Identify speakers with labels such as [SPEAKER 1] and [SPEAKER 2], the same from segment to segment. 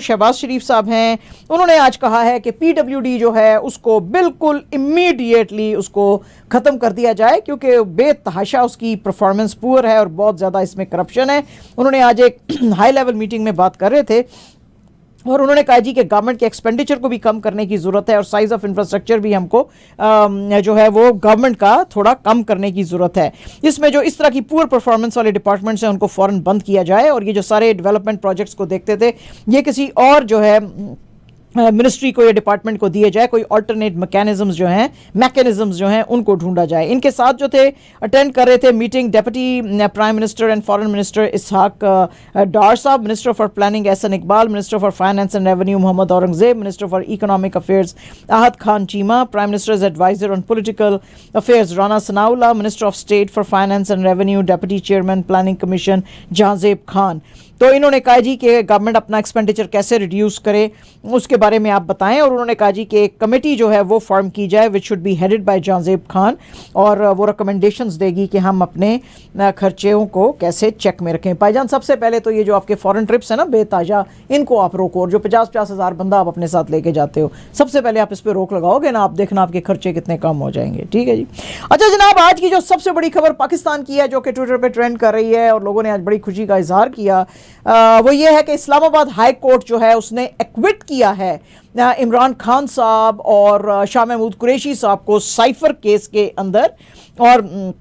[SPEAKER 1] शहबाज शरीफ साहब हैं, उन्होंने आज कहा है कि पीडब्ल्यूडी जो है उसको बिल्कुल इमीडिएटली उसको ख़त्म कर दिया जाए क्योंकि बेतहाशा उसकी परफॉर्मेंस पुअर है और बहुत ज़्यादा इसमें करप्शन है। उन्होंने आज एक हाई लेवल मीटिंग में बात कर रहे थे और उन्होंने कहा जी कि गवर्नमेंट के एक्सपेंडिचर को भी कम करने की ज़रूरत है और साइज़ ऑफ इंफ्रास्ट्रक्चर भी हमको जो है वो गवर्नमेंट का थोड़ा कम करने की ज़रूरत है। इसमें जो इस तरह की पुअर परफॉर्मेंस वाले डिपार्टमेंट्स हैं उनको फ़ौरन बंद किया जाए और ये जो सारे डेवलपमेंट प्रोजेक्ट्स को देखते थे ये किसी और जो है मिनिस्ट्री को या डिपार्टमेंट को दिए जाए, कोई अल्टरनेट मैकेनिज्म्स जो हैं उनको ढूंढा जाए। इनके साथ जो थे अटेंड कर रहे थे meeting deputy prime minister and foreign minister Ishaq Dar sahab, minister for planning Ahsan Iqbal, minister for finance and revenue Muhammad Aurangzeb, minister for economic affairs Ahad Khan Cheema, prime minister's adviser on political affairs Rana Sanaullah, minister of state for finance and revenue deputy chairman planning commission Jahanzeb Khan. तो इन्होंने कहा जी कि government अपना expenditure कैसे reduce करे उसके बारे में आप बताएं और उन्होंने कहा जी कि एक कमेटी जो है वो फॉर्म की जाए which should be headed by Jahanzeb Khan और वो रिकमेंडेशंस देगी कि हम अपने खर्चों को कैसे चेक में रखें। भाईजान सबसे पहले तो ये जो आपके फॉरेन ट्रिप्स हैं ना बेताजा, इनको आप रोको और जो 50-50 हज़ार बंदा आप अपने साथ लेके जाते हो सबसे पहले आप इस पर रोक लगाओगे ना, आप देखना आपके खर्चे कितने कम हो जाएंगे। ठीक है जी। अच्छा जनाब, आज की जो सबसे बड़ी खबर पाकिस्तान की है जो कि ट्विटर पर ट्रेंड कर रही है और लोगों ने आज बड़ी खुशी का इजहार किया, वो ये है कि इस्लामाबाद हाई कोर्ट जो है उसने एक्विट किया है इमरान खान साहब और शाह महमूद कुरैशी साहब को साइफर केस के अंदर। और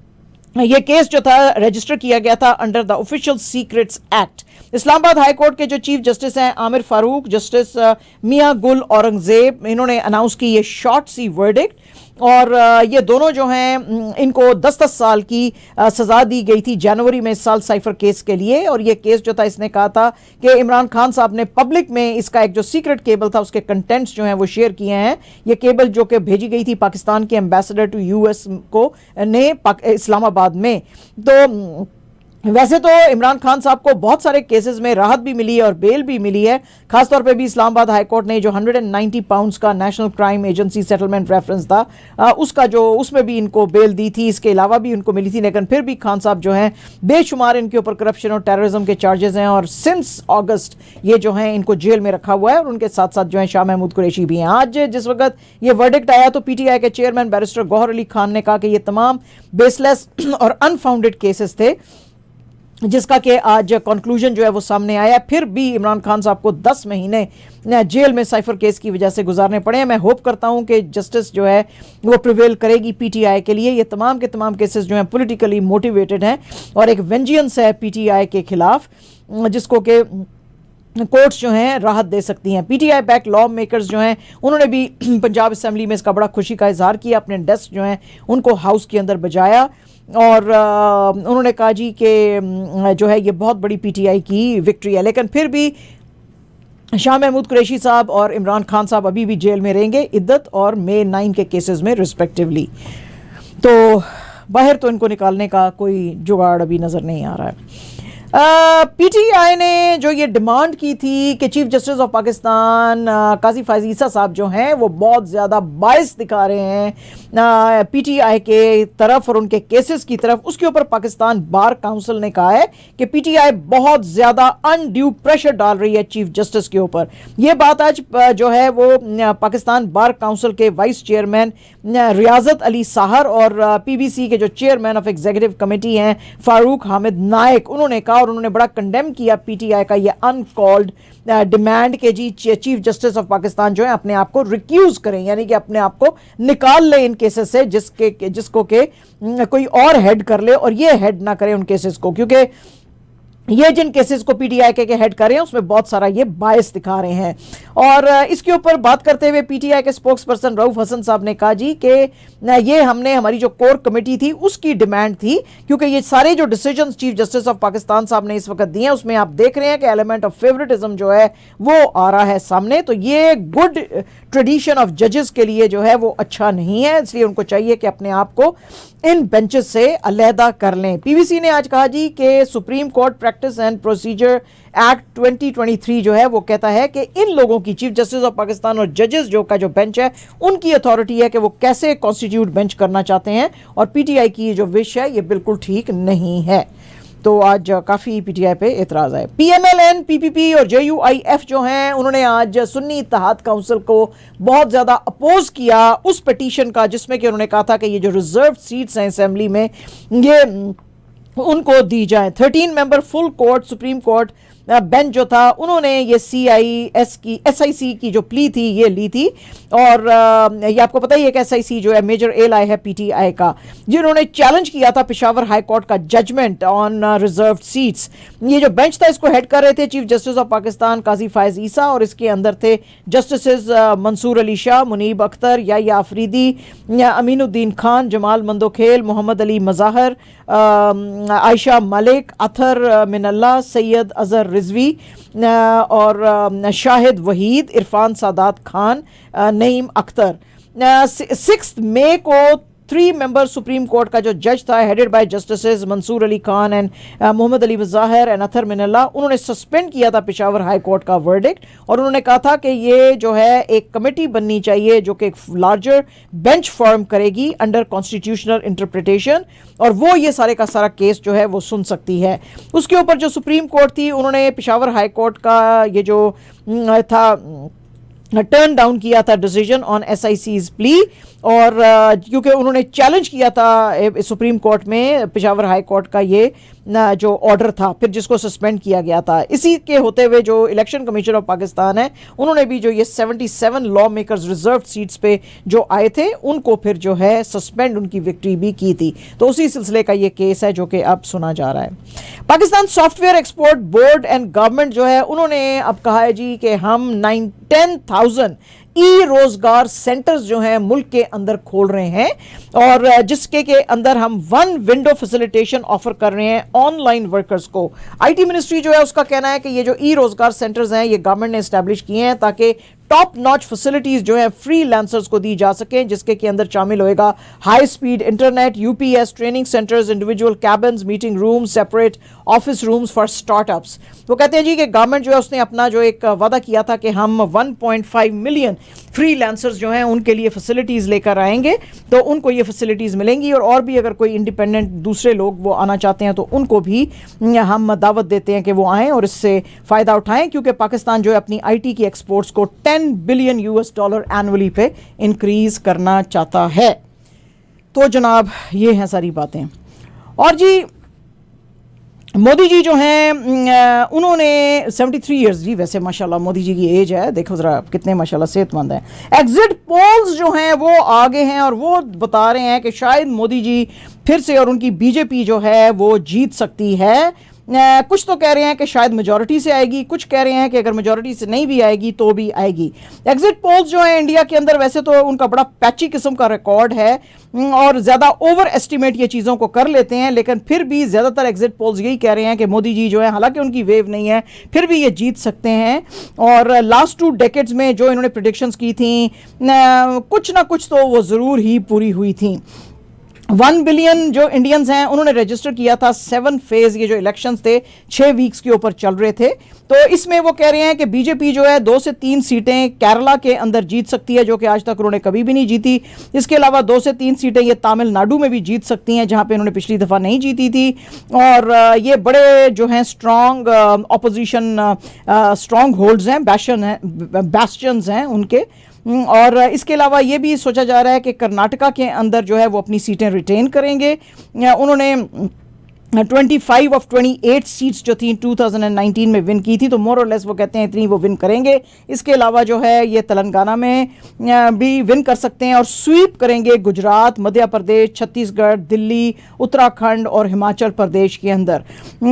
[SPEAKER 1] ये केस जो था रजिस्टर किया गया था under the official secrets act. Islamabad high court के जो चीफ जस्टिस हैं आमिर फारूक, जस्टिस मियां गुल औरंगजेब, इन्होंने अनाउंस की ये शॉर्ट सी वर्डिक्ट और ये दोनों जो हैं इनको 10-10 साल की सज़ा दी गई थी जनवरी में इस साल साइफर केस के लिए। और ये केस जो था इसने कहा था कि इमरान खान साहब ने पब्लिक में इसका एक जो सीक्रेट केबल था उसके कंटेंट्स जो हैं वो शेयर किए हैं। ये केबल जो कि भेजी गई थी पाकिस्तान के एम्बेसडर टू यूएस को ने इस्लामाबाद में। तो वैसे तो इमरान खान साहब को बहुत सारे केसेस में राहत भी मिली है और बेल भी मिली है। खासतौर पे भी इस्लामाबाद हाई कोर्ट ने जो 190 पाउंड्स का national crime agency settlement reference था उसका जो उसमें भी इनको बेल दी थी, इसके अलावा भी इनको मिली थी। लेकिन फिर भी खान साहब जो हैं बेशुमार इनके ऊपर करप्शन और टेररिज्म के चार्जेस हैं और सिंस अगस्त ये जो हैं इनको जेल में रखा हुआ है और उनके साथ साथ जो है शाह महमूद कुरैशी भी हैं। आज जिस वक्त ये वर्डिक्ट आया तो पीटीआई के चेयरमैन बैरिस्टर गौहर अली खान ने कहा कि ये तमाम बेसलेस और अनफाउंडेड केसेस थे जिसका कि आज कंक्लूजन जो है वो सामने आया। फिर भी इमरान खान साहब को 10 महीने जेल में साइफर केस की वजह से गुजारने पड़े हैं। मैं होप करता हूं कि जस्टिस जो है वो प्रिवेल करेगी पीटीआई के लिए। ये तमाम के तमाम केसेस जो हैं पॉलिटिकली मोटिवेटेड हैं और एक वेंजियंस है पीटीआई के खिलाफ जिसको कि कोर्ट्स जो हैं राहत दे सकती हैं। पीटीआई बैक लॉ मेकर्स जो हैं उन्होंने भी पंजाब असेंबली में इसका बड़ा खुशी का इजहार किया, अपने डेस्क जो हैं उनको हाउस के अंदर बजाया और उन्होंने कहा जी कि जो है ये बहुत बड़ी पीटीआई की विक्ट्री है। लेकिन फिर भी शाह महमूद कुरैशी साहब और इमरान खान साहब अभी भी जेल में रहेंगे, इद्दत और मे 9 के केसेस में रिस्पेक्टिवली। तो बाहर तो इनको निकालने का कोई जुगाड़ अभी नज़र नहीं आ रहा है। पीटीआई ने जो ये डिमांड की थी कि चीफ जस्टिस ऑफ पाकिस्तान काजी फायज़ ईसा साहब जो हैं वो बहुत ज़्यादा बायस दिखा रहे हैं पीटीआई के तरफ और उनके केसेस की तरफ, उसके ऊपर पाकिस्तान बार काउंसिल ने कहा है कि पीटीआई बहुत ज़्यादा अनड्यू प्रेशर डाल रही है चीफ जस्टिस के ऊपर। ये बात आज जो है वो पाकिस्तान बार काउंसिल के वाइस चेयरमैन रियाजत अली साहर और पीबीसी के जो चेयरमैन ऑफ एग्जीक्यूटिव कमेटी हैं फारूक हामिद नायक, उन्होंने कहा और उन्होंने बड़ा कंडेम किया पीटीआई का ये अनकॉल्ड डिमांड के जी चीफ जस्टिस ऑफ पाकिस्तान जो है अपने आप को रिक्यूज करें, यानी कि अपने आप को निकाल ले इन केसेस से जिसको के कोई और हेड कर ले और ये हेड ना करे उन केसेस को, क्योंकि ये जिन केसेस को पीटीआई के हेड कर रहे हैं उसमें बहुत सारा ये बायस दिखा रहे हैं। और इसके ऊपर बात करते हुए पीटीआई के स्पोक्स पर्सन रऊफ हसन साहब ने कहा जी कि ये हमने हमारी जो कोर कमेटी थी उसकी डिमांड थी, क्योंकि ये सारे जो decisions chief justice of Pakistan साहब ने इस वक्त दिए हैं उसमें आप देख रहे हैं कि एलिमेंट ऑफ फेवरेटिज्म जो है वो आ रहा है सामने। तो ये गुड ट्रेडिशन ऑफ जजेस के लिए जो है वो अच्छा नहीं है, इसलिए उनको चाहिए कि अपने आप को इन बेंचेस से अलहदा कर लें। पीवीसी ने आज कहा जी कि supreme court practice and procedure act 2023 जो है वो कहता है कि इन लोगों की चीफ जस्टिस ऑफ पाकिस्तान और जजेस जो का जो बेंच है उनकी अथॉरिटी है कि वो कैसे कॉन्स्टिट्यूट बेंच करना चाहते हैं और पीटीआई की जो विश है ये बिल्कुल ठीक नहीं है। तो आज काफ़ी पीटीआई पे एतराज़ है। पीएमएल-एन, पीपीपी और जेयूआईएफ जो हैं उन्होंने आज सुन्नी इत्तेहाद काउंसिल को बहुत ज़्यादा अपोज किया उस पिटीशन का जिसमें कि उन्होंने कहा था कि ये जो रिजर्व सीट्स हैं असेंबली में ये उनको दी जाए। 13 member full court supreme court bench जो था उन्होंने ये एसआईसी की जो प्ली थी ये ली थी। और ये आपको पता ही है कि एसआईसी जो है मेजर एएलआई है पीटीआई का, जिन्होंने चैलेंज किया था पेशावर हाई कोर्ट का जजमेंट ऑन रिजर्व सीट्स। ये जो बेंच था इसको हेड कर रहे थे चीफ जस्टिस ऑफ पाकिस्तान काजी फायज ईसा और इसके अंदर थे जस्टिस मंसूर अली शाह, मुनीब अख्तर, याया अफरीदी, अमीनुद्दीन खान, जमाल मंदोखेल, मोहम्मद अली मज़ाहर, आयशा मलिक, अथर मिनल्ला, सैयद अजहर रिजवी और शाहिद वहीद, इरफान सादात खान, नईम अख्तर। 6 मई को 3 मेंबर सुप्रीम कोर्ट का जो जज था headed by justice Mansoor Ali Khan and Muhammad Ali Mazhar and Athar Minallah, उन्होंने सस्पेंड किया था पेशावर हाई कोर्ट का वर्डिक्ट और उन्होंने कहा था कि ये जो है एक कमेटी बननी चाहिए जो कि एक लार्जर बेंच फॉर्म करेगी अंडर कॉन्स्टिट्यूशनल इंटरप्रिटेशन और वो ये सारे का सारा केस जो है वो सुन सकती है। उसके ऊपर जो सुप्रीम कोर्ट थी उन्होंने पेशावर हाई कोर्ट का ये जो था टर्न डाउन किया था डिसीजन ऑन एसआईसी's प्ली और क्योंकि उन्होंने चैलेंज किया था सुप्रीम कोर्ट में पेशावर हाई कोर्ट का ये जो ऑर्डर था फिर जिसको सस्पेंड किया गया था। इसी के होते हुए जो इलेक्शन कमीशन ऑफ पाकिस्तान है उन्होंने भी जो ये 77 लॉ मेकर्स रिजर्व सीट्स पे जो आए थे उनको फिर जो है सस्पेंड उनकी विक्ट्री भी की थी। तो उसी सिलसिले का ये केस है जो कि अब सुना जा रहा है। Pakistan software export board and government जो है उन्होंने अब कहा है जी कि हम 10,000 ई रोजगार सेंटर्स जो हैं मुल्क के अंदर खोल रहे हैं और जिसके के अंदर हम 1 विंडो फैसिलिटेशन ऑफर कर रहे हैं ऑनलाइन वर्कर्स को। आईटी मिनिस्ट्री जो है उसका कहना है कि ये जो ई रोजगार सेंटर्स हैं ये गवर्नमेंट ने एस्टैब्लिश किए हैं ताकि टॉप नॉच फैसिलिटीज जो है फ्रीलांसर्स को दी जा सके जिसके के अंदर शामिल होएगा high speed internet, UPS, training centres, individual cabins, meeting rooms, separate office rooms for startups. वो कहते हैं जी कि गवर्नमेंट जो है उसने अपना जो एक वादा किया था कि हम 1.5 मिलियन फ्रीलांसर्स जो हैं उनके लिए फैसिलिटीज़ लेकर आएंगे तो उनको ये फैसिलिटीज़ मिलेंगी और भी अगर कोई इंडिपेंडेंट दूसरे लोग वो आना चाहते हैं तो उनको भी हम दावत देते हैं कि वो आएँ और इससे फ़ायदा उठाएं क्योंकि पाकिस्तान जो है अपनी आईटी की एक्सपोर्ट्स को $10 बिलियन एनुअली पे इंक्रीज करना चाहता है। तो जनाब ये हैं सारी बातें। और जी मोदी जी जो हैं उन्होंने 73 इयर्स जी वैसे माशाल्लाह मोदी जी की एज है, देखो ज़रा कितने माशाल्लाह सेहतमंद हैं। एग्जिट पोल्स जो हैं वो आगे हैं और वो बता रहे हैं कि शायद मोदी जी फिर से और उनकी बीजेपी जो है वो जीत सकती है। कुछ तो कह रहे हैं कि शायद मेजॉरिटी से आएगी, कुछ कह रहे हैं कि अगर मेजॉरिटी से नहीं भी आएगी तो भी आएगी। एग्जिट पोल्स जो है इंडिया के अंदर वैसे तो उनका बड़ा पैची किस्म का रिकॉर्ड है और ज़्यादा ओवर एस्टिमेट ये चीज़ों को कर लेते हैं, लेकिन फिर भी ज़्यादातर एग्जिट पोल्स यही कह रहे हैं कि मोदी जी जो है हालांकि उनकी वेव नहीं है फिर भी ये जीत सकते हैं। और लास्ट 2 डेकेड्स में जो इन्होंने प्रेडिक्शंस की थी कुछ ना कुछ तो वो ज़रूर ही पूरी हुई थी। 1 बिलियन जो इंडियंस हैं उन्होंने रजिस्टर किया था 7 फेज ये जो इलेक्शंस थे 6 वीक्स के ऊपर चल रहे थे। तो इसमें वो कह रहे हैं कि बीजेपी जो है 2 से 3 सीटें केरला के अंदर जीत सकती है जो कि आज तक उन्होंने कभी भी नहीं जीती। इसके अलावा 2 से 3 सीटें ये तमिलनाडु में भी जीत सकती हैं जहां पे उन्होंने पिछली दफ़ा नहीं जीती थी। और ये बड़े जो हैं स्ट्रॉन्ग ऑपोजिशन स्ट्रॉन्ग होल्ड्स हैं, बैस्टियंस हैं उनके। और इसके अलावा ये भी सोचा जा रहा है कि कर्नाटका के अंदर जो है वो अपनी सीटें रिटेन करेंगे। उन्होंने 25 ऑफ 28 सीट्स जो थी 2019 में विन की थी, तो मोर और लेस वो कहते हैं इतनी वो विन करेंगे। इसके अलावा जो है ये तेलंगाना में भी विन कर सकते हैं और स्वीप करेंगे गुजरात, मध्य प्रदेश, छत्तीसगढ़, दिल्ली, उत्तराखंड और हिमाचल प्रदेश के अंदर।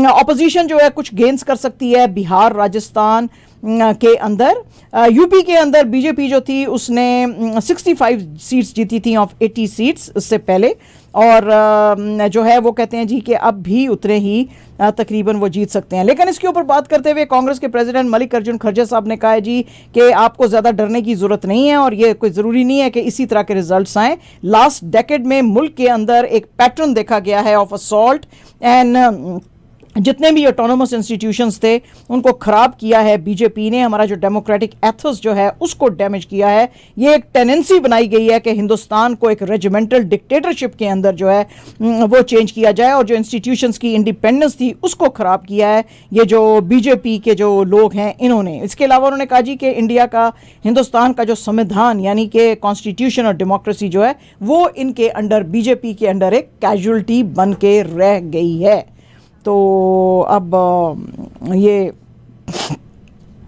[SPEAKER 1] ऑपोजिशन जो है कुछ गेन्स कर सकती है बिहार, राजस्थान के अंदर। यूपी के अंदर बीजेपी जो थी उसने 65 सीट्स जीती थी ऑफ 80 सीट्स उससे पहले, और जो है वो कहते हैं जी कि अब भी उतने ही तकरीबन वो जीत सकते हैं। लेकिन इसके ऊपर बात करते हुए कांग्रेस के प्रेसिडेंट मल्लिकार्जुन खड़गे साहब ने कहा है जी कि आपको ज़्यादा डरने की ज़रूरत नहीं है और ये कोई ज़रूरी नहीं है कि इसी तरह के रिजल्ट्स आएँ। लास्ट डेकेड में मुल्क के अंदर एक पैटर्न देखा गया है ऑफ असॉल्ट एंड जितने भी ऑटोनोमस इंस्टीट्यूशंस थे उनको ख़राब किया है बीजेपी ने। हमारा जो डेमोक्रेटिक एथस जो है उसको डैमेज किया है। ये एक टेंडेंसी बनाई गई है कि हिंदुस्तान को एक रेजिमेंटल डिक्टेटरशिप के अंदर जो है वो चेंज किया जाए, और जो इंस्टीट्यूशंस की इंडिपेंडेंस थी उसको ख़राब किया है ये जो बीजेपी के जो लोग हैं इन्होंने। इसके अलावा उन्होंने कहा जी कि इंडिया का, हिंदुस्तान का जो संविधान यानी कि कॉन्स्टिट्यूशन और डेमोक्रेसी जो है वो इनके अंडर, बीजेपी के अंडर एक कैजुअल्टी बन के रह गई है। तो अब ये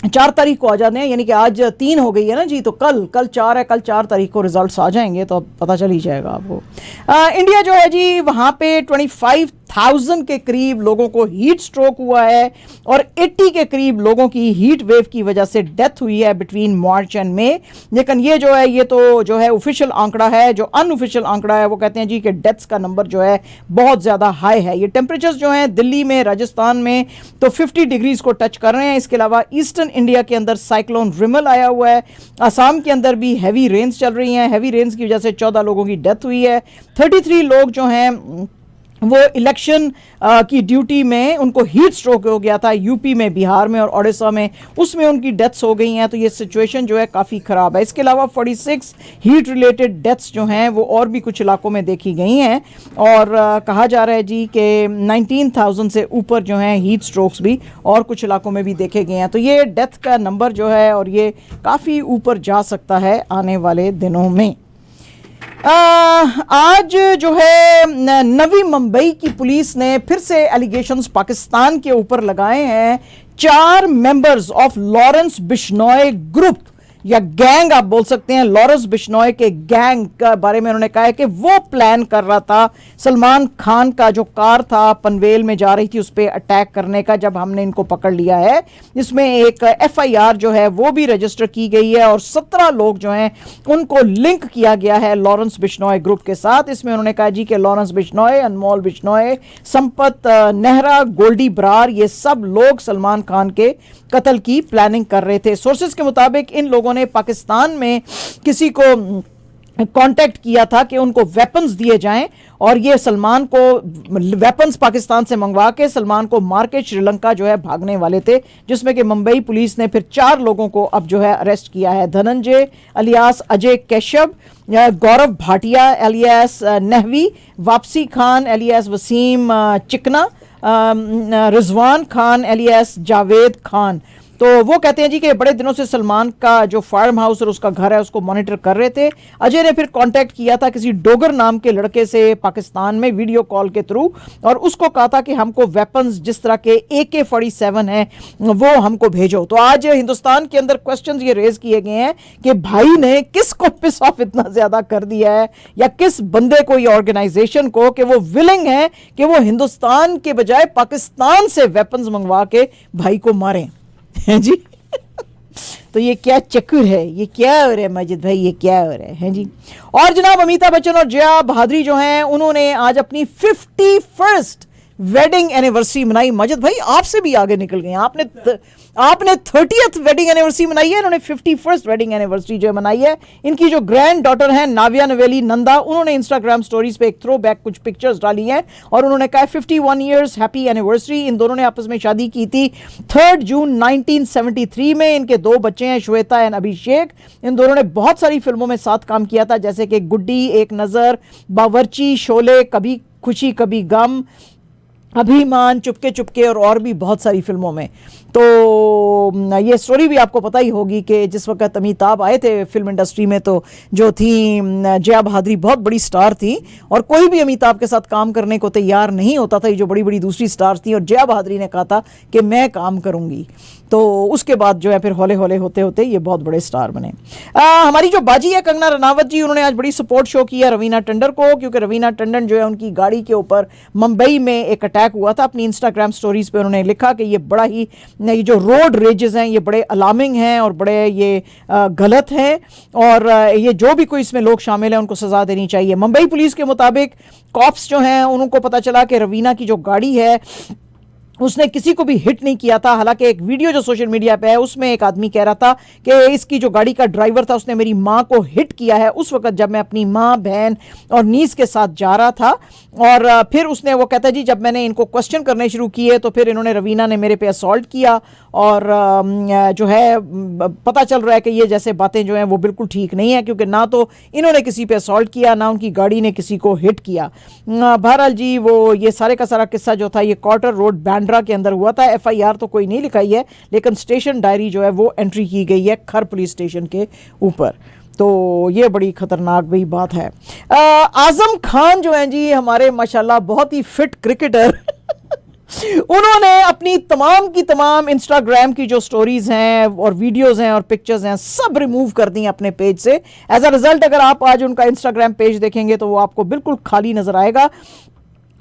[SPEAKER 1] 4 तारीख को आ जाते हैं, यानी कि आज 3 हो गई है ना जी, तो कल 4 है, कल 4 तारीख को रिजल्ट्स आ जाएंगे तो अब पता चल ही जाएगा आपको। इंडिया जो है जी वहाँ पे 25,000 के करीब लोगों को हीट स्ट्रोक हुआ है और 80 के करीब लोगों की हीट वेव की वजह से डेथ हुई है बिटवीन मार्च एंड मई। लेकिन ये जो है ये तो जो है ऑफिशियल आंकड़ा है। जो अनऑफिशियल आंकड़ा है वो कहते हैं जी कि डेथ्स का नंबर जो है बहुत ज़्यादा हाई है। ये टेम्परेचर्स जो हैं दिल्ली में, राजस्थान में तो 50 डिग्रीज को टच कर रहे हैं। इसके अलावा ईस्टर्न इंडिया के अंदर साइक्लोन रिमल आया हुआ है। असम के अंदर भी हैवी रेन्स चल रही हैं। हैवी रेन्स की वजह से 14 लोगों की डेथ हुई है। 33 लोग जो हैं वो इलेक्शन की ड्यूटी में उनको हीट स्ट्रोक हो गया था यूपी में, बिहार में और ओडिशा में, उसमें उनकी डेथ्स हो गई हैं। तो ये सिचुएशन जो है काफ़ी ख़राब है। इसके अलावा 46 हीट रिलेटेड डेथ्स जो हैं वो और भी कुछ इलाकों में देखी गई हैं और कहा जा रहा है जी कि 19,000 से ऊपर जो हैं हीट स्ट्रोक्स भी और कुछ इलाकों में भी देखे गए हैं। तो ये डेथ का नंबर जो है और ये काफ़ी ऊपर जा सकता है आने वाले दिनों में। आज जो है नवी मुंबई की पुलिस ने फिर से एलिगेशंस पाकिस्तान के ऊपर लगाए हैं। 4 members of Lawrence Bishnoi group या गैंग आप बोल सकते हैं, लॉरेंस बिश्नोई के गैंग के बारे में उन्होंने कहा है कि वो प्लान कर रहा था सलमान खान का जो कार था पनवेल में जा रही थी उस पर अटैक करने का। जब हमने इनको पकड़ लिया है, इसमें एक FIR जो है वो भी रजिस्टर की गई है और 17 लोग जो हैं उनको लिंक किया गया है लॉरेंस बिश्नोई ग्रुप के साथ। इसमें उन्होंने कहा जी कि लॉरेंस बिश्नोई, अनमोल बिश्नोई, संपत नेहरा, गोल्डी बरार, ये सब लोग सलमान खान के कत्ल की प्लानिंग कर रहे थे। सोर्सेज के मुताबिक इन लोगों ने पाकिस्तान में किसी को कांटेक्ट किया था कि उनको वेपन्स दिए जाएं और ये सलमान को वेपन्स पाकिस्तान से मंगवा के सलमान को मार के श्रीलंका जो है भागने वाले थे, जिसमें कि मुंबई पुलिस ने फिर 4 लोगों को अब जो है अरेस्ट किया है। धनंजय अलियास अजय कैशव, गौरव भाटिया एलियास नहवी, वापसी खान एलियास वसीम चिकना, रिजवान खान एलियास जावेद खान। तो वो कहते हैं जी कि बड़े दिनों से सलमान का जो फार्म हाउस और उसका घर है उसको मॉनिटर कर रहे थे। अजय ने फिर कांटेक्ट किया था किसी डोगर नाम के लड़के से पाकिस्तान में वीडियो कॉल के थ्रू और उसको कहा था कि हमको वेपन्स जिस तरह के AK-47 है वो हमको भेजो। तो आज हिंदुस्तान के अंदर क्वेश्चंस ये रेज किए गए हैं कि भाई ने किसको पिस ऑफ इतना ज्यादा कर दिया है या किस बंदे को या ऑर्गेनाइजेशन को कि वो विलिंग है कि वो हिंदुस्तान के बजाय पाकिस्तान से वेपन्स मंगवा के भाई को मारें हैं जी। तो ये क्या चक्कर है, ये क्या हो रहा है माजिद भाई, ये क्या हो रहा है जी। और जनाब अमिताभ बच्चन और जया बहादुरी जो हैं उन्होंने आज अपनी 51st वेडिंग एनिवर्सरी मनाई। माजिद भाई आपसे भी आगे निकल गए, आपने 30th वेडिंग एनिवर्सरी मनाई है, इन्होंने 51st वेडिंग एनिवर्सरी जो मनाई है। इनकी जो ग्रैंड डॉटर है नाविया नवेली नंदा, उन्होंने इंस्टाग्राम स्टोरीज पे एक थ्रो बैक कुछ पिक्चर्स डाली हैं और उन्होंने कहा 51 ईयर्स हैप्पी एनिवर्सरी। इन दोनों ने आपस में शादी की थी 3 जून 1973 में। इनके 2 बच्चे हैं श्वेता एंड अभिषेक। इन दोनों ने बहुत सारी फिल्मों में साथ काम किया था जैसे कि गुड्डी, एक नज़र, बावर्ची, शोले, कभी खुशी कभी गम, अभिमान, चुपके चुपके और भी बहुत सारी फिल्मों में। तो ये स्टोरी भी आपको पता ही होगी कि जिस वक्त अमिताभ आए थे फिल्म इंडस्ट्री में तो जो थी जया बहादुरी बहुत बड़ी स्टार थी और कोई भी अमिताभ के साथ काम करने को तैयार नहीं होता था। ये जो बड़ी बड़ी दूसरी स्टार्स थी और जया बहादुरी ने कहा था कि मैं काम करूंगी। तो उसके बाद जो है फिर हौले हौले होते होते ये बहुत बड़े स्टार बने। हमारी जो बाजी है कंगना रनावत जी, उन्होंने आज बड़ी सपोर्ट शो किया रवीना टंडन को, क्योंकि रवीना टंडन जो है उनकी गाड़ी के ऊपर मुंबई में एक अटैक हुआ था। अपनी इंस्टाग्राम स्टोरीज पे उन्होंने लिखा कि ये बड़ा ही ये जो रोड रेजेस हैं ये बड़े अलार्मिंग हैं और बड़े ये गलत हैं और ये जो भी कोई इसमें लोग शामिल हैं उनको सज़ा देनी चाहिए। मुंबई पुलिस के मुताबिक कॉप्स जो हैं उनको पता चला कि रवीना की जो गाड़ी है उसने किसी को भी हिट नहीं किया था। हालांकि एक वीडियो जो सोशल मीडिया पे है उसमें एक आदमी कह रहा था कि इसकी जो गाड़ी का ड्राइवर था उसने मेरी माँ को हिट किया है उस वक्त जब मैं अपनी माँ, बहन और नीस के साथ जा रहा था। और फिर उसने, वो कहता जी, जब मैंने इनको क्वेश्चन करने शुरू किए तो फिर इन्होंने, रवीना ने मेरे पे असॉल्ट किया और जो है पता चल रहा है कि ये जैसे बातें जो हैं वो बिल्कुल ठीक नहीं है, क्योंकि ना तो इन्होंने किसी पे असॉल्ट किया, ना उनकी गाड़ी ने किसी को हिट किया। बहरहाल जी, वो ये सारे का सारा किस्सा जो था ये क्वार्टर रोड बैंड्रा के अंदर हुआ था। एफआईआर तो कोई नहीं लिखाई है, लेकिन स्टेशन डायरी जो है वो एंट्री की गई है खर पुलिस स्टेशन के ऊपर। तो ये बड़ी खतरनाक भी बात है। आजम खान जो हैं जी, हमारे माशाल्लाह बहुत ही फिट क्रिकेटर उन्होंने अपनी तमाम की तमाम इंस्टाग्राम की जो स्टोरीज हैं और वीडियोस हैं और पिक्चर्स हैं सब रिमूव कर दी अपने पेज से। एज अ रिजल्ट अगर आप आज उनका इंस्टाग्राम पेज देखेंगे तो वो आपको बिल्कुल खाली नजर आएगा।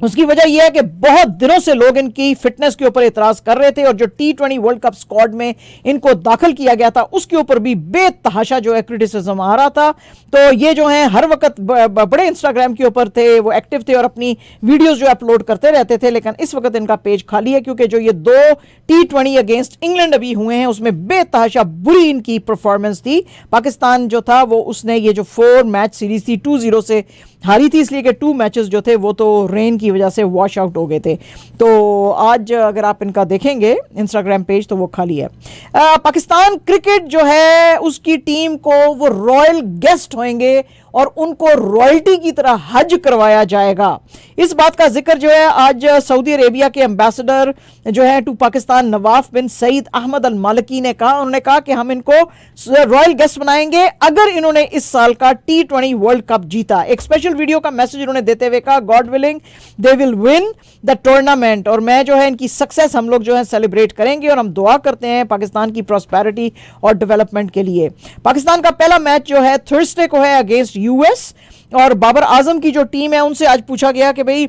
[SPEAKER 1] उसकी वजह यह है कि बहुत दिनों से लोग इनकी फिटनेस के ऊपर इतराज कर रहे थे और जो T20 वर्ल्ड कप स्क्वाड में इनको दाखिल किया गया था उसके ऊपर भी बेतहाशा जो है क्रिटिसिज्म आ रहा था। तो ये जो है हर वक्त बड़े इंस्टाग्राम के ऊपर थे, वो एक्टिव थे और अपनी वीडियोस जो अपलोड करते रहते थे, लेकिन इस वक्त इनका पेज खाली है क्योंकि जो ये 2 T20 अगेंस्ट इंग्लैंड अभी हुए हैं उसमें बेतहाशा बुरी इनकी परफॉर्मेंस थी। पाकिस्तान जो था वो उसने ये जो 4 मैच सीरीज थी 2-0 से हारी थी, इसलिए कि 2 मैचेस जो थे वो तो रेन की वजह से वॉश आउट हो गए थे। तो आज अगर आप इनका देखेंगे इंस्टाग्राम पेज तो वो खाली है। पाकिस्तान क्रिकेट जो है उसकी टीम को वो रॉयल गेस्ट होंगे और उनको रॉयल्टी की तरह हज करवाया जाएगा। इस बात का जिक्र जो है आज सऊदी अरेबिया के एम्बेसडर जो है टू पाकिस्तान नवाफ बिन सईद अहमद अल मालिकी ने कहा। उन्होंने कहा कि हम इनको रॉयल गेस्ट बनाएंगे अगर इन्होंने इस साल का T20 वर्ल्ड कप जीता। एक स्पेशल वीडियो का मैसेज उन्होंने देते हुए कहा, God willing they will win the tournament, और मैं जो है इनकी सक्सेस हम लोग जो है सेलिब्रेट करेंगे और हम दुआ करते हैं पाकिस्तान की प्रॉस्पेरिटी और डेवलपमेंट के लिए। पाकिस्तान का पहला मैच जो है थर्सडे को है अगेंस्ट यूएस, और बाबर आजम की जो टीम है उनसे आज पूछा गया कि भाई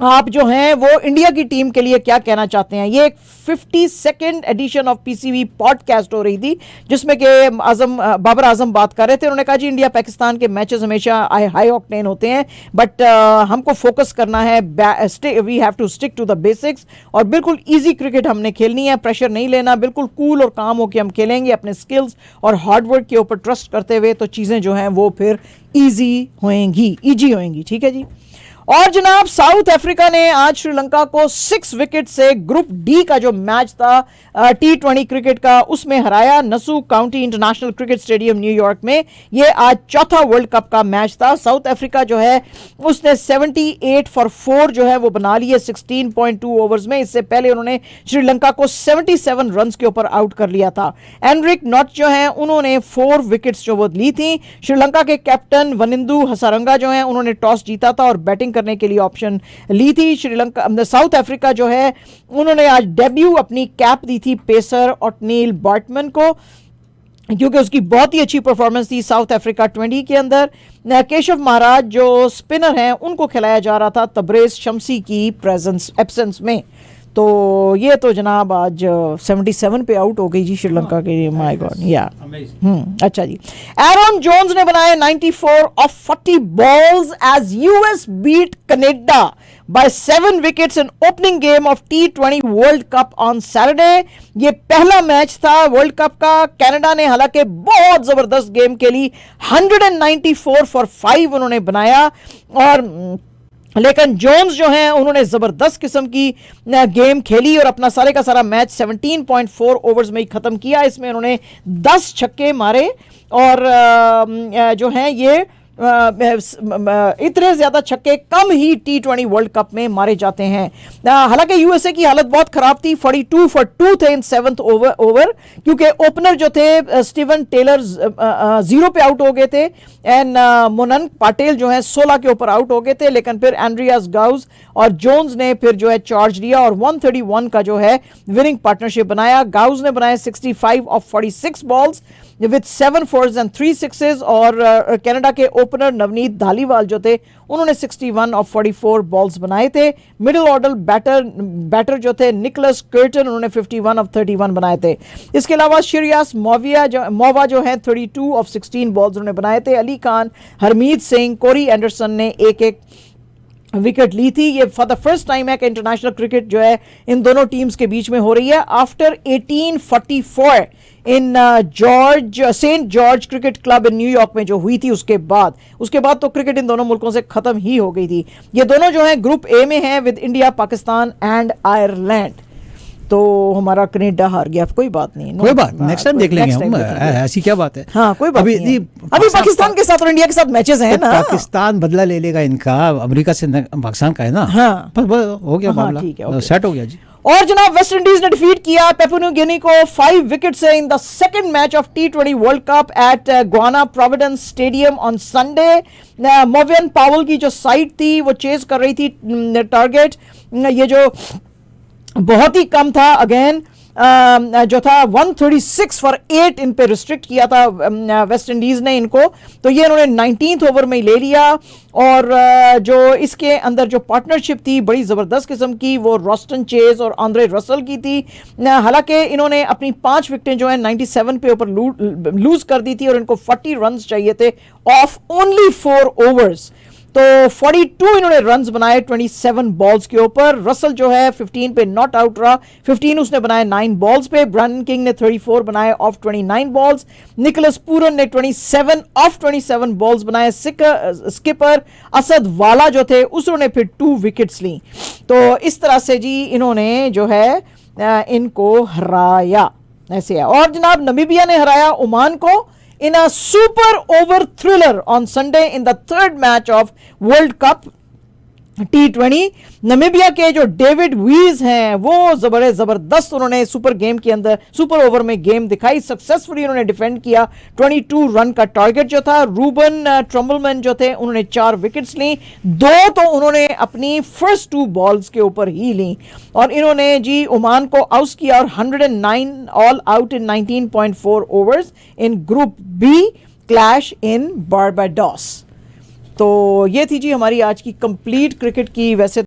[SPEAKER 1] आप जो हैं वो इंडिया की टीम के लिए क्या कहना चाहते हैं। ये एक 52nd addition of PCV podcast हो रही थी जिसमें कि बाबर आजम बात कर रहे थे। उन्होंने कहा जी इंडिया पाकिस्तान के मैचेस हमेशा हाई ऑक्टेन होते हैं, बट हमको फोकस करना है, we have to stick to the basics, और बिल्कुल इजी क्रिकेट हमने खेलनी है, प्रेशर नहीं लेना, बिल्कुल कूल और काम होकर हम खेलेंगे अपने स्किल्स और हार्डवर्क के ऊपर ट्रस्ट करते हुए, तो चीज़ें जो हैं वो फिर ईजी होएंगी। ठीक है जी। और जनाब साउथ अफ्रीका ने आज श्रीलंका को 6 विकेट से ग्रुप डी का जो मैच था T20 क्रिकेट का उसमें हराया। नसू county international cricket stadium New York में ये आज चौथा वर्ल्ड कप का मैच था। साउथ अफ्रीका जो है उसने 78 फॉर 4 जो है वो बना लिए 16.2 ओवर्स में। इससे पहले उन्होंने श्रीलंका को 77 रन के ऊपर आउट कर लिया था। एनरिक नॉट जो है उन्होंने 4 विकेट्स जो वो ली थी। श्रीलंका के कैप्टन वनिंदु हसारंगा जो है उन्होंने टॉस जीता था और बैटिंग करने के लिए ऑप्शन ली थी। साउथ अफ्रीका जो है उन्होंने आज डेब्यू अपनी कैप दी थी पेसर ओटनील बार्टमैन को, क्योंकि उसकी बहुत ही अच्छी परफॉर्मेंस थी साउथ अफ्रीका 20 के अंदर। केशव महाराज जो स्पिनर हैं उनको खिलाया जा रहा था तबरेज शमसी की एब्सेंस में। तो ये तो जनाब आज 77 पे आउट हो गई जी श्रीलंका के। माय गॉड, या अच्छा जी। एरन जोन्स ने बनाए 94 of 40 balls as US beat Canada by 7 wickets in opening game of T20 world Cup on Saturday. ये पहला मैच था वर्ल्ड कप का। कनाडा ने हालांकि बहुत जबरदस्त गेम खेली, 194 फॉर 5 उन्होंने बनाया, और लेकिन जोन्स जो हैं उन्होंने ज़बरदस्त किस्म की गेम खेली और अपना सारे का सारा मैच 17.4 ओवर्स में ही ख़त्म किया। इसमें उन्होंने 10 छक्के मारे और जो हैं ये इतने ज्यादा छक्के कम ही T20 वर्ल्ड कप में मारे जाते हैं। हालांकि यूएसए की हालत बहुत खराब थी, 42 फॉर 2 थे इन 7th ओवर, क्योंकि ओपनर जो थे स्टीवन टेलर 0 पे आउट हो गए थे एंड मोनन पाटेल जो है 16 के ऊपर आउट हो गए थे, लेकिन फिर एंड्रियास गाउज और जोन्स ने फिर जो है चार्ज लिया और 131 का जो है विनिंग पार्टनरशिप बनाया। गाउज ने बनाए 65 of 46 balls with 7 4s and 3 6s, और कनाडा के ओपनर नवनीत धालीवाल जो थे उन्होंने 61 ऑफ 44 बॉल्स बनाए थे। मिडिल ऑर्डर बैटर जो थे निकोलस कर्टन उन्होंने 51 ऑफ 31 बनाए थे। इसके अलावा शिरियास मोवा जो है 32 ऑफ 16 बॉल्स उन्होंने बनाए थे। अली खान, हरमीत सिंह, कोरी एंडरसन ने एक विकेट ली थी। ये फॉर द फर्स्ट टाइम है कि इंटरनेशनल क्रिकेट जो है इन दोनों टीम्स के बीच में हो रही है after 1844 in Saint George Cricket Club in New York में जो हुई थी। उसके बाद तो क्रिकेट इन दोनों मुल्कों से खत्म ही हो गई थी। ये दोनों जो हैं ग्रुप ए में हैं with India, Pakistan and Ireland. तो हमारा कनाडा हार गया, कोई बात नहीं,
[SPEAKER 2] कोई बात नेक्स्ट टाइम देख लेंगे हम, ऐसी क्या बात है।
[SPEAKER 1] हाँ कोई बात नहीं, अभी पाकिस्तान के साथ और इंडिया के साथ मैचेस हैं ना।
[SPEAKER 2] पाकिस्तान बदला ले लेगा इनका, अमेरिका से पाकिस्तान का है ना।
[SPEAKER 1] हाँ
[SPEAKER 2] हो गया मामला, सेट हो गया जी।
[SPEAKER 1] और जनाब वेस्ट इंडीज ने डिफीट किया पेपुआ न्यू गिनी को 5 विकेट से in the second match of T20 world cup at Guyana Providence stadium on Sunday. Rovman Powell की जो साइड थी वो चेज कर रही थी टारगेट, ये जो बहुत ही कम था, अगेन जो था 136 फॉर 8 इन पे रिस्ट्रिक्ट किया था वेस्ट इंडीज ने इनको। तो ये इन्होंने 19th ओवर में ही ले लिया। और जो इसके अंदर जो पार्टनरशिप थी बड़ी ज़बरदस्त किस्म की, वो रॉस्टन चेज और आंद्रे रसल की थी। हालांकि इन्होंने अपनी 5 विकेटें जो है 97 पे ऊपर लूज कर दी थी और इनको 40 रन चाहिए थे ऑफ ओनली 4 ओवर्स। तो 42 इन्होंने रन्स बनाए 27 बॉल्स के ऊपर। रसल जो है 15 पे नॉट आउट रहा, 15 उसने बनाए 9 बॉल्स पे। ब्रैंडन किंग ने 34 बनाए ऑफ 29 बॉल्स। निकोलस पूरन ने 27 ऑफ 27 बॉल्स बनाए। स्किपर असद वाला जो थे उसने फिर 2 विकेट्स ली। तो इस तरह से जी इन्होंने जो है इनको हराया, ऐसे है। और जनाब नमीबिया ने हराया ओमान को in a super over thriller on Sunday in the third match of World Cup T20। Namibia के जो डेविड वीज हैं वो जबरदस्त उन्होंने सुपर ओवर में गेम दिखाई। सक्सेसफुली उन्होंने डिफेंड किया। 22 रन का टारगेट जो था। रूबन ट्रम्बलमैन जो थे उन्होंने 4 विकेट्स ली, 2 तो उन्होंने अपनी फर्स्ट 2 बॉल्स के ऊपर ही ली। और इन्होंने जी ओमान को आउट किया और 109 all out in 19.4 overs in group B clash in Barbados. तो ये थी जी हमारी आज की कंप्लीट क्रिकेट की वैसे